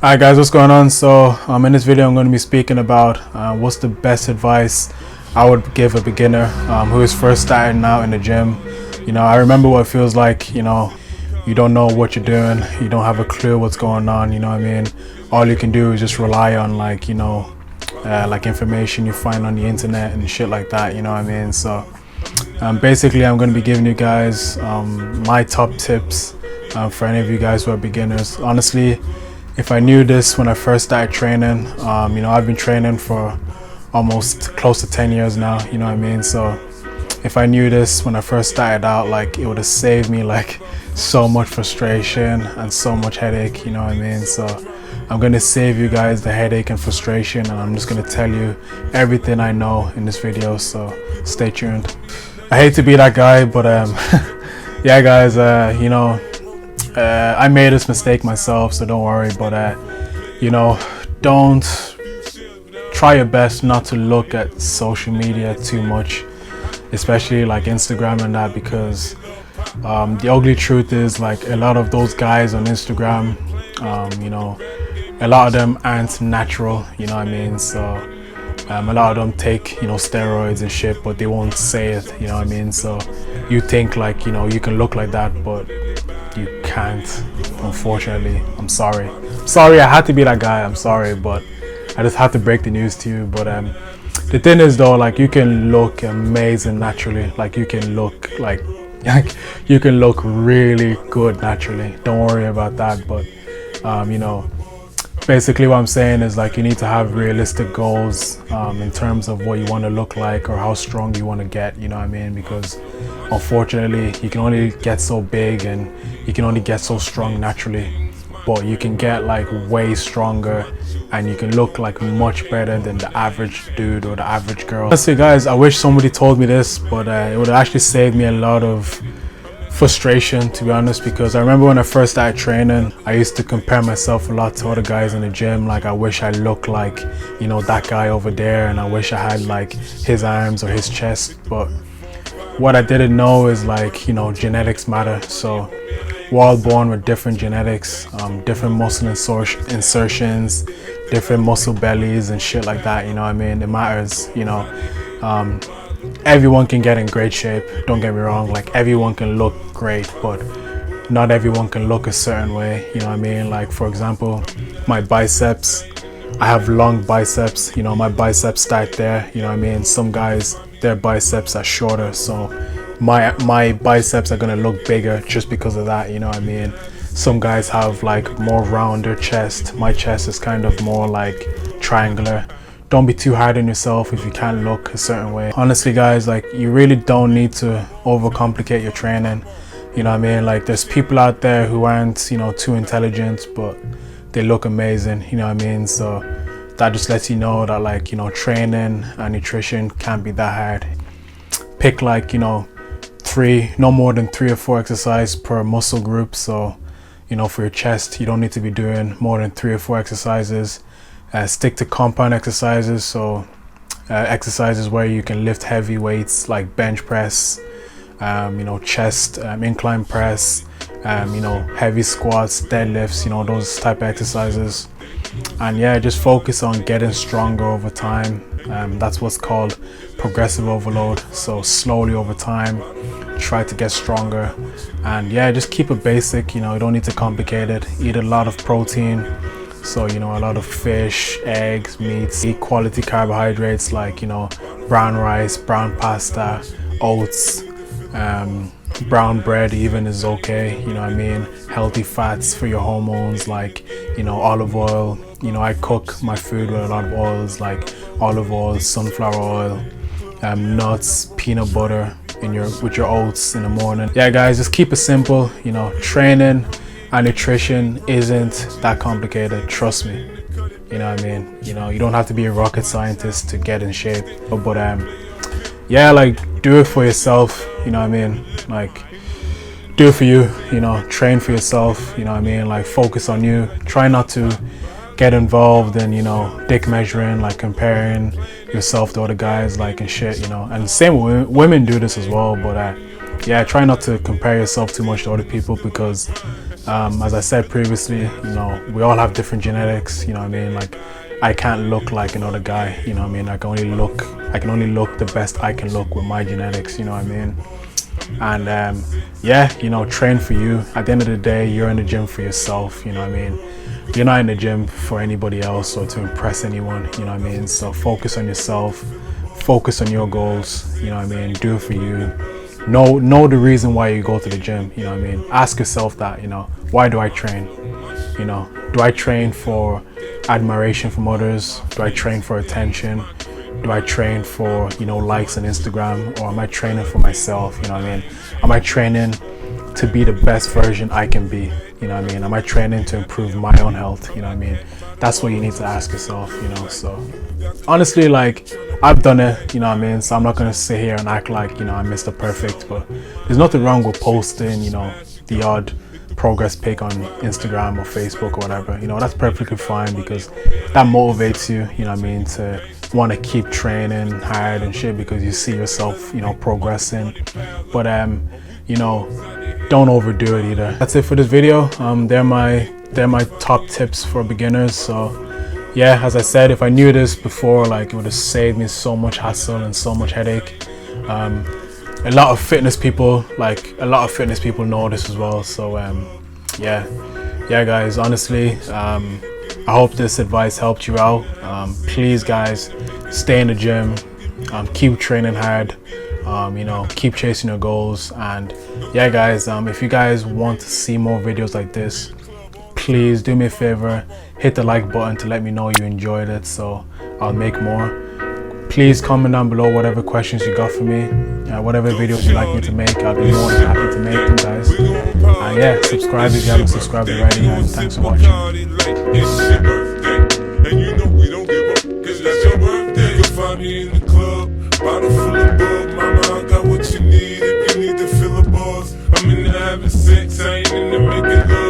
Alright guys, what's going on? So in this video I'm going to be speaking about what's the best advice I would give a beginner who is first starting out in the gym. I remember what it feels like, you don't know what you're doing, you don't have a clue what's going on, you know what I mean? All you can do is just rely on like information you find on the internet and shit like that, you know what I mean? So basically I'm going to be giving you guys my top tips for any of you guys who are beginners. Honestly, if I knew this when I first started training, I've been training for almost close to 10 years now, you know what I mean? So if I knew this when I first started out, like it would have saved me like so much frustration and so much headache, you know what I mean? So I'm going to save you guys the headache and frustration, and I'm just going to tell you everything I know in this video, so stay tuned. I hate to be that guy, but yeah guys, I made this mistake myself, so don't worry, but don't try your best not to look at social media too much, especially like Instagram and that, because the ugly truth is like a lot of those guys on Instagram, a lot of them aren't natural, you know what I mean? So a lot of them take steroids and shit, but they won't say it, you know what I mean? So you think like you can look like that, but you can't, unfortunately. I'm sorry, I had to be that guy, I'm sorry, but I just had to break the news to you. But the thing is though, like you can look amazing naturally, like you can look like you can look really good naturally, don't worry about that. But basically what I'm saying is like you need to have realistic goals in terms of what you want to look like or how strong you want to get, you know what I mean? Because unfortunately you can only get so big and you can only get so strong naturally, but you can get like way stronger and you can look like much better than the average dude or the average girl. Honestly guys, I wish somebody told me this, but it would actually save me a lot of frustration, to be honest, because I remember when I first started training, I used to compare myself a lot to other guys in the gym. Like I wish I looked like that guy over there, and I wish I had like his arms or his chest. But what I didn't know is like genetics matter. So we're all born with different genetics, different muscle insertions, different muscle bellies and shit like that, you know what I mean? It matters, everyone can get in great shape, don't get me wrong, like everyone can look great, but not everyone can look a certain way, you know what I mean? Like for example, my biceps, I have long biceps, my biceps start there, you know what I mean? Some guys, their biceps are shorter, so my biceps are gonna look bigger just because of that, you know what I mean? Some guys have like more rounder chest, my chest is kind of more like triangular. Don't be too hard on yourself if you can't look a certain way. Honestly guys, like you really don't need to overcomplicate your training, you know what I mean? Like there's people out there who aren't too intelligent, but they look amazing, you know what I mean? So that just lets you know that like training and nutrition can't be that hard. Pick like no more than 3 or 4 exercises per muscle group. So for your chest, you don't need to be doing more than 3 or 4 exercises. Stick to compound exercises, so exercises where you can lift heavy weights like bench press, chest incline press, heavy squats, deadlifts, those type of exercises. And yeah, just focus on getting stronger over time. That's what's called progressive overload. So slowly over time, try to get stronger. And yeah, just keep it basic, you don't need to complicate it. Eat a lot of protein, so a lot of fish, eggs, meats. Eat quality carbohydrates like brown rice, brown pasta, oats, brown bread even is okay, you know what I mean? Healthy fats for your hormones like olive oil. I cook my food with a lot of oils like olive oil, sunflower oil, nuts, peanut butter with your oats in the morning. Yeah guys, just keep it simple. Training and nutrition isn't that complicated, trust me, you know what I mean? You don't have to be a rocket scientist to get in shape, but yeah, like do it for yourself, you know what I mean? Like do it for you, train for yourself, you know what I mean? Like focus on you, try not to get involved in dick measuring, like comparing yourself to other guys like and shit, and same women do this as well, but yeah, try not to compare yourself too much to other people, because As I said previously, you know, we all have different genetics, you know what I mean? Like, I can't look like another guy, you know what I mean? I can only look the best I can look with my genetics, you know what I mean? And yeah, you know, train for you. At the end of the day, you're in the gym for yourself, you know what I mean? You're not in the gym for anybody else or to impress anyone, you know what I mean? So focus on yourself, focus on your goals, you know what I mean? Do it for you. Know the reason why you go to the gym, you know what I mean? Ask yourself that, you know, why do I train? You know, do I train for admiration from others? Do I train for attention? Do I train for, you know, likes on Instagram? Or am I training for myself, you know what I mean? Am I training to be the best version I can be, you know what I mean? Am I training to improve my own health, you know what I mean? That's what you need to ask yourself, you know. So honestly, like, I've done it, you know what I mean? So I'm not gonna sit here and act like, you know, I'm Mr. Perfect, but there's nothing wrong with posting, you know, the odd progress pic on Instagram or Facebook or whatever, you know. That's perfectly fine, because that motivates you, you know what I mean, to want to keep training hard and shit, because you see yourself, you know, progressing. But you know, don't overdo it either. That's it for this video. They're my top tips for beginners. So yeah, as I said, if I knew this before, like, it would have saved me so much hassle and so much headache. A lot of fitness people know this as well. So yeah guys, honestly, I hope this advice helped you out. Please guys, stay in the gym, keep training hard, you know, keep chasing your goals. And yeah guys, if you guys want to see more videos like this, please do me a favor, hit the like button to let me know you enjoyed it, so I'll make more. Please comment down below whatever questions you got for me, whatever videos you'd like me to make. I'll be more than happy to make them, guys. And yeah, subscribe if you haven't subscribed already, and thanks for watching. And you know we don't give up, 'cause that's your birthday. You'll find me in the club, bottle full of bug. Mama, I got what you need if you need to fill a buzz. I'm in the having sex, I ain't in the making love.